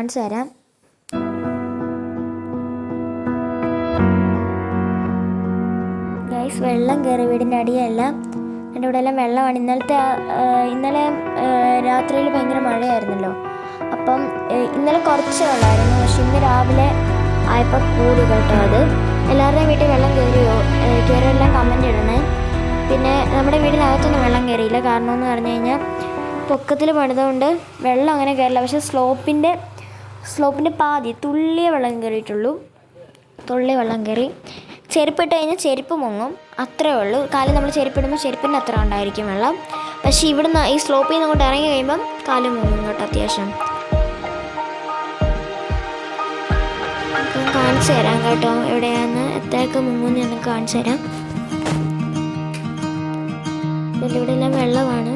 കാണിച്ചു തരാം. ഗൈസ്, വെള്ളം കയറി വീടിൻ്റെ അടിയെല്ലാം. എൻ്റെ ഇവിടെ എല്ലാം വെള്ളമാണ്. ഇന്നലെ രാത്രിയിൽ ഭയങ്കര മഴയായിരുന്നല്ലോ. അപ്പം ഇന്നലെ കുറച്ച് വെള്ളമായിരുന്നു, പക്ഷെ ഇന്ന് രാവിലെ ആയപ്പോൾ കൂടി കേട്ടോ. അത് എല്ലാവരുടെയും വീട്ടിൽ വെള്ളം കയറിയെല്ലാം കമൻ്റ് ഇടണേ. പിന്നെ നമ്മുടെ വീടിനകത്തൊന്നും വെള്ളം കയറിയില്ല. കാരണം എന്ന് പറഞ്ഞു കഴിഞ്ഞാൽ പൊക്കത്തിൽ പണിതുകൊണ്ട് വെള്ളം അങ്ങനെ കയറില്ല. പക്ഷേ സ്ലോപ്പിൻ്റെ പാതി തുള്ളിയ വെള്ളം കയറിയിട്ടുള്ളൂ. തുള്ളി വെള്ളം കയറി. ചെരുപ്പിട്ട് കഴിഞ്ഞാൽ ചെരുപ്പ് മുങ്ങും, അത്രേ ഉള്ളൂ. കാലം നമ്മൾ ചെരുപ്പിടുമ്പോൾ ചെരുപ്പിൻ്റെ അത്ര ഉണ്ടായിരിക്കും വെള്ളം. പക്ഷേ ഇവിടുന്ന് ഈ സ്ലോപ്പിൽ നിന്ന് അങ്ങോട്ട് ഇറങ്ങി കഴിയുമ്പം കാല് മുങ്ങും കേട്ടോ അത്യാവശ്യം. അപ്പം കാണിച്ചു തരാം കേട്ടോ എവിടെയാന്ന് എത്രയൊക്കെ മുങ്ങുമെന്ന് ഞാൻ കാണിച്ചു തരാം. ഇവിടെ എല്ലാം വെള്ളമാണ്.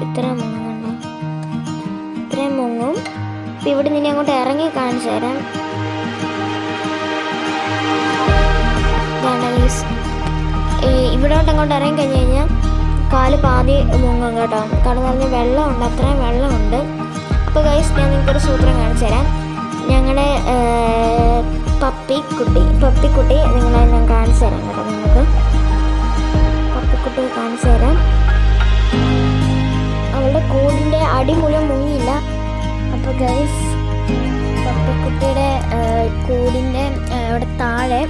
ഇത്രയും മുങ്ങുന്നുണ്ടോ? ഇത്രയും മുങ്ങും. അപ്പം ഇവിടെ നിന്ന് അങ്ങോട്ട് ഇറങ്ങി കാണിച്ചു തരാം. ഇവിടോട്ട് അങ്ങോട്ട് ഇറങ്ങി കഴിഞ്ഞ് കഴിഞ്ഞാൽ കാല് പാതി മുങ്ങും കേട്ടോ. കാരണം പറഞ്ഞ വെള്ളമുണ്ട്, അത്രയും വെള്ളമുണ്ട്. അപ്പോൾ ഗൈസ്, ഞാൻ നിങ്ങൾക്കൊരു സൂത്രം കാണിച്ചു തരാം. ഞങ്ങളുടെ പപ്പിക്കുട്ടി നിങ്ങളെ ഞാൻ കാണിച്ചു തരാം കേട്ടോ. നിങ്ങൾക്ക് പപ്പിക്കുട്ടി കാണിച്ചു തരാം. അവളുടെ കൂടിൻ്റെ അടി മുഴുവൻ മുങ്ങിയില്ല. അപ്പോൾ ഗൈസ്, പപ്പിക്കുട്ടിയുടെ കൂടിൻ്റെ അവിടെ താഴെ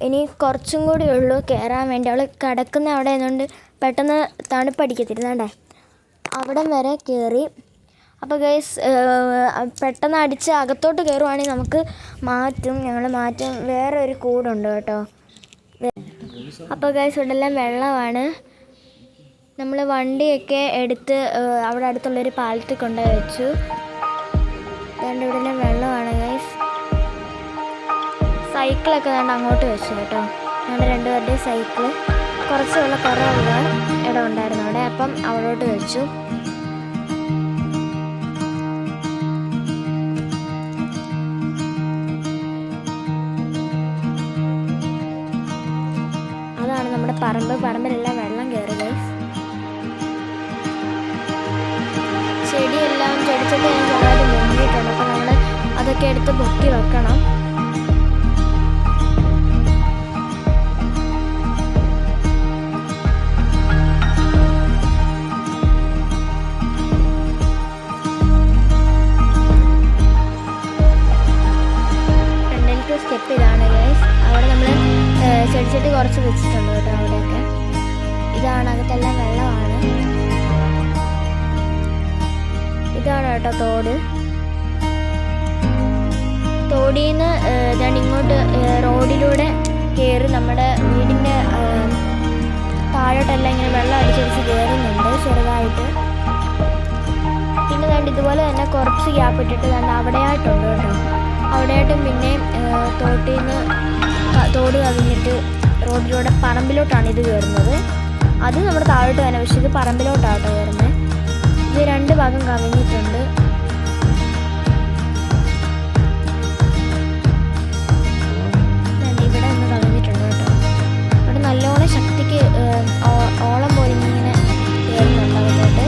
ഇനി കുറച്ചും കൂടി ഉള്ളൂ കയറാൻ വേണ്ടി. അവൾ കിടക്കുന്ന അവിടെ നിന്നുകൊണ്ട് പെട്ടെന്ന് തണുപ്പടിക്കത്തിരുന്നണ്ടേ അവിടം വരെ കയറി. അപ്പോൾ ഗൈസ്, പെട്ടെന്ന് അടിച്ച് അകത്തോട്ട് കയറുവാണെങ്കിൽ നമുക്ക് ഞങ്ങൾ മാറ്റും. വേറെ ഒരു കൂടുണ്ട് കേട്ടോ. അപ്പോൾ ഗൈസ്, ഇവിടെ എല്ലാം വെള്ളമാണ്. നമ്മൾ വണ്ടിയൊക്കെ എടുത്ത് അവിടെ അടുത്തുള്ളൊരു പാലത്തിൽ കൊണ്ടുപോയി വെച്ചു. അതുകൊണ്ട് ഇവിടെ എല്ലാം വെള്ളമാണ് ഗൈസ്. സൈക്കിളൊക്കെ വേണ്ട അങ്ങോട്ട് വെച്ചു കേട്ടോ. ഞങ്ങളുടെ രണ്ടുപേരുടെയും സൈക്കിള് കുറച്ച് കുറവുള്ള ഇടം ഉണ്ടായിരുന്നു അവിടെ. അപ്പം അവിടോട്ട് വെച്ചു. അതാണ് നമ്മുടെ പറമ്പിലെല്ലാം വെള്ളം കയറി ഗൈസ്. ചെടിയെല്ലാം ചെടിച്ചട്ടി ചെറുതായിട്ട് മുങ്ങിയിട്ടുണ്ട്. അപ്പോൾ നമ്മൾ അതൊക്കെ എടുത്ത് പൊക്കി വെക്കണം. സ്റ്റെപ്പ് ഇതാണ് ഗൈസ്. അവിടെ നമ്മൾ ചെടിച്ചട്ടി കുറച്ച് വെച്ചിട്ടുണ്ട് കേട്ടോ. അവിടെയൊക്കെ ഇതാണ്, അകത്തെല്ലാം വെള്ളമാണ്. ഇതാണ് കേട്ടോ തോടിൽ നിന്ന് ഇതാണ് ഇങ്ങോട്ട് റോഡിലൂടെ കയറി നമ്മുടെ വീടിൻ്റെ താഴോട്ടെല്ലാം ഇങ്ങനെ വെള്ളം അടിച്ചടിച്ച് കയറുന്നുണ്ട് ചെറുതായിട്ട്. പിന്നെ വേണ്ട ഇതുപോലെ തന്നെ കുറച്ച് ഗ്യാപ്പ് ഇട്ടിട്ട് തന്നെ അവിടെയായിട്ടുണ്ട് കേട്ടോ. അവിടെയായിട്ടും പിന്നെ തോട് കവിഞ്ഞിട്ട് റോഡിലൂടെ പറമ്പിലോട്ടാണ് ഇത് കയറുന്നത്. അത് നമ്മുടെ താഴോട്ട് തന്നെ, പക്ഷേ ഇത് പറമ്പിലോട്ടാട്ടോ കയറുന്നത്. ഇത് രണ്ട് ഭാഗം കവിഞ്ഞിട്ടുണ്ട്. ഇവിടെ ഒന്ന് കവിഞ്ഞിട്ടുണ്ട് കേട്ടോ. ഇവിടെ നല്ലോണം ശക്തിക്ക് ഓളം പോലെ ഇങ്ങനെ കയറുന്നുണ്ട് അതിലോട്ട്.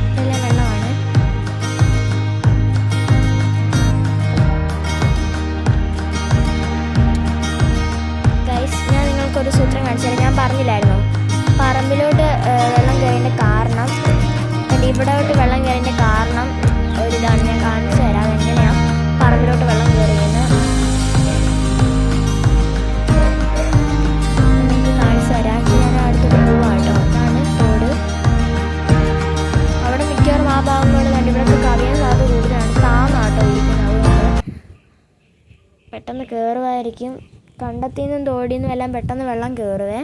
ഇതെല്ലാം വെള്ളമാണ്. ഞാൻ നിങ്ങൾക്കൊരു സൂത്രം കാണിച്ചാൽ ഞാൻ പറഞ്ഞില്ലായിരുന്നോ പറമ്പിലോട്ട് വെള്ളം കയറിൻ്റെ കാരണം. ഇവിടോട്ട് വെള്ളം കയറിൻ്റെ കാരണം ഒരിതാണ്, ഞാൻ കാണിച്ചു തരാം അതെങ്ങനെയാണ് പറമ്പിലോട്ട് വെള്ളം കയറിയെന്ന്. എനിക്ക് കാണിച്ചു തരാം. ഞാൻ അടുത്തോട്ട് പോവാം കേട്ടോ. അതാണ് തോട്. അവിടെ മിക്കവാറും ആ ഭാഗങ്ങളോട് കണ്ട് ഇവിടെയൊക്കെ കവിയാൻ സാധ്യത കൂടുതലാണ്. താന്നാട്ടോ ഇരിക്കുന്നത്. അതുകൊണ്ട് പെട്ടെന്ന് കയറുമായിരിക്കും. കണ്ടത്തിൽ നിന്നും തോടിൽ നിന്നും എല്ലാം പെട്ടെന്ന് വെള്ളം കയറുവേ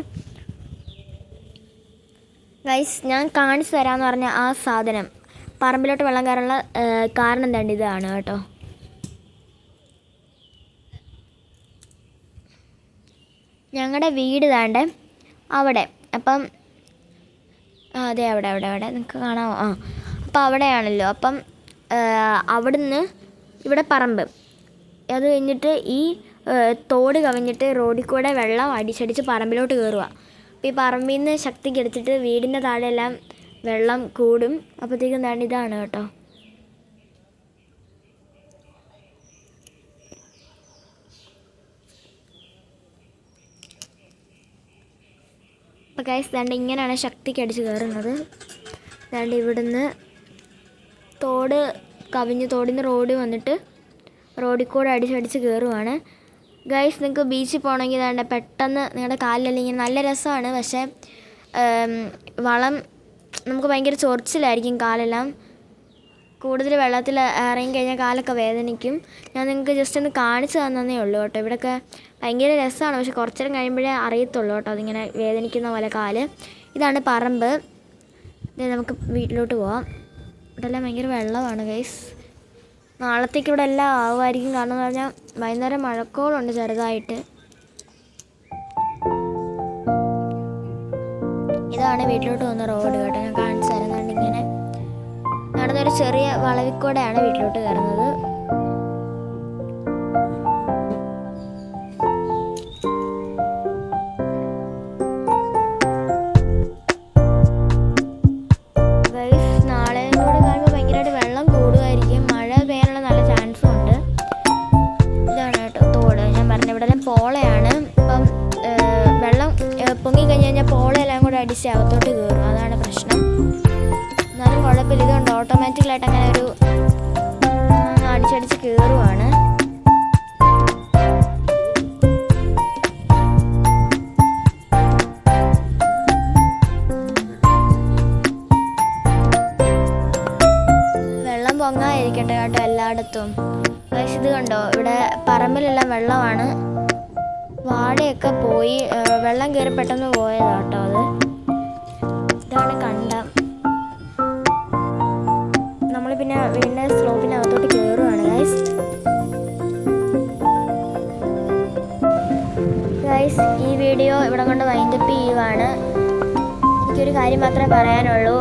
ഗൈസ്. ഞാൻ കാണിച്ചു തരാമെന്ന് പറഞ്ഞ ആ സാധനം പറമ്പിലോട്ട് വെള്ളം കയറാനുള്ള കാരണം എന്താണ്ട് ഇതാണ് കേട്ടോ. ഞങ്ങളുടെ വീട് താണ്ടെ അവിടെ. അപ്പം അതെ അവിടെ നിങ്ങൾക്ക് കാണാമോ? അപ്പം അവിടെയാണല്ലോ. അപ്പം അവിടുന്ന് ഇവിടെ പറമ്പ്, അത് കഴിഞ്ഞിട്ട് ഈ തോട് കവിഞ്ഞിട്ട് റോഡിൽ കൂടെ വെള്ളം അടിച്ചടിച്ച് പറമ്പിലോട്ട് കയറുക. അപ്പോൾ ഈ പറമ്പിൽ നിന്ന് ശക്തിക്ക് എടുത്തിട്ട് വീടിൻ്റെ താഴെയെല്ലാം വെള്ളം കൂടും. അപ്പോഴത്തേക്കും എന്താണ് ഇതാണ് കേട്ടോ. അപ്പോൾ ഗൈസ് ദാണ്ട് ഇങ്ങനെയാണ് ശക്തിക്ക് അടിച്ച് കയറുന്നത്. ദാണ്ട് ഇവിടുന്ന് തോട് കവിഞ്ഞ് തോടിന്ന് റോഡ് വന്നിട്ട് റോഡിൽ കൂടെ അടിച്ചടിച്ച് കയറുവാണ്. ഗൈസ് നിങ്ങൾക്ക് ബീച്ചിൽ പോകണമെങ്കിൽ ദാണ്ട് പെട്ടെന്ന് നിങ്ങളുടെ കാലിലെല്ലാം ഇങ്ങനെ നല്ല രസമാണ്. പക്ഷേ വളം നമുക്ക് ഭയങ്കര ചൊറിച്ചിലായിരിക്കും കാലെല്ലാം. കൂടുതൽ വെള്ളത്തിൽ ഇറങ്ങിക്കഴിഞ്ഞാൽ കാലൊക്കെ വേദനിക്കും. ഞാൻ നിങ്ങൾക്ക് ജസ്റ്റ് ഒന്ന് കാണിച്ചു തന്നേ ഉള്ളൂ കേട്ടോ. ഇവിടെയൊക്കെ ഭയങ്കര രസമാണ്. പക്ഷെ കുറച്ച് നേരം കഴിയുമ്പോഴേ അറിയത്തുള്ളൂ കേട്ടോ അതിങ്ങനെ വേദനിക്കുന്ന പോലെ കാല്. ഇതാണ് പറമ്പ്. ഇത് നമുക്ക് വീട്ടിലോട്ട് പോവാം. ഇവിടെ എല്ലാം ഭയങ്കര വെള്ളമാണ് ഗൈസ്. നാളത്തേക്ക് ഇവിടെ എല്ലാം ആവുമായിരിക്കും. കാരണം എന്ന് പറഞ്ഞാൽ വൈകുന്നേരം മഴക്കോളുണ്ട് ചെറുതായിട്ട്. ഇതാണ് വീട്ടിലോട്ട് പോകുന്ന റോഡ് കേട്ടോ. ഞാൻ കാണിച്ചു തരുന്നുണ്ട്. ഇങ്ങനെ നടന്നൊരു ചെറിയ വളവിക്കൂടെയാണ് വീട്ടിലോട്ട് കയറുന്നത്. നാളെയും കൂടെ കാണുമ്പോൾ ഭയങ്കരമായിട്ട് വെള്ളം കൂടുമായിരിക്കും. മഴ പെയ്യാനുള്ള നല്ല ചാൻസും ഉണ്ട്. ഇതാണ് കേട്ടോ തോട്. ഞാൻ പറഞ്ഞ ഇവിടെ എല്ലാം പോളയാണ്. ഇപ്പം വെള്ളം പൊങ്ങിക്കഴിഞ്ഞ് കഴിഞ്ഞാൽ പോളയെല്ലാം കൂടെ അടിച്ച് അകത്തോട്ട് കയറും. അതാണ് പ്രശ്നം. എന്നാലും കുഴപ്പമില്ല. ഇതുകൊണ്ട് ഓട്ടോമാറ്റിക്കലായിട്ട് അങ്ങനെ ഒരു അടിച്ചടിച്ച് കയറുവാണ്. വെള്ളം പൊങ്ങാതിരിക്കട്ടെ കേട്ടോ എല്ലായിടത്തും. പക്ഷേ ഇത് കണ്ടോ, ഇവിടെ പറമ്പിലെല്ലാം വെള്ളമാണ്. വാഴയൊക്കെ പോയി, വെള്ളം കയറി പെട്ടെന്ന് പോയതാട്ടോ അത്. ഇതാണ് കണ്ടം. നമ്മൾ പിന്നെ വീടിൻ്റെ സ്ലോപ്പിനകത്തോട്ട് കയറുവാണ് ഗൈസ്. ഈ വീഡിയോ ഇവിടെ കൊണ്ട് വൈൻഡപ്പ് ചെയ്യുവാണ്. എനിക്കൊരു കാര്യം മാത്രമേ പറയാനുള്ളൂ.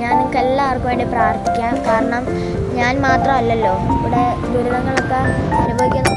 ഞാൻ നിങ്ങൾക്ക് എല്ലാവർക്കും വേണ്ടി പ്രാർത്ഥിക്കാം. കാരണം ഞാൻ മാത്രമല്ലല്ലോ ഇവിടെ ദുരിതങ്ങളൊക്കെ അനുഭവിക്കുന്ന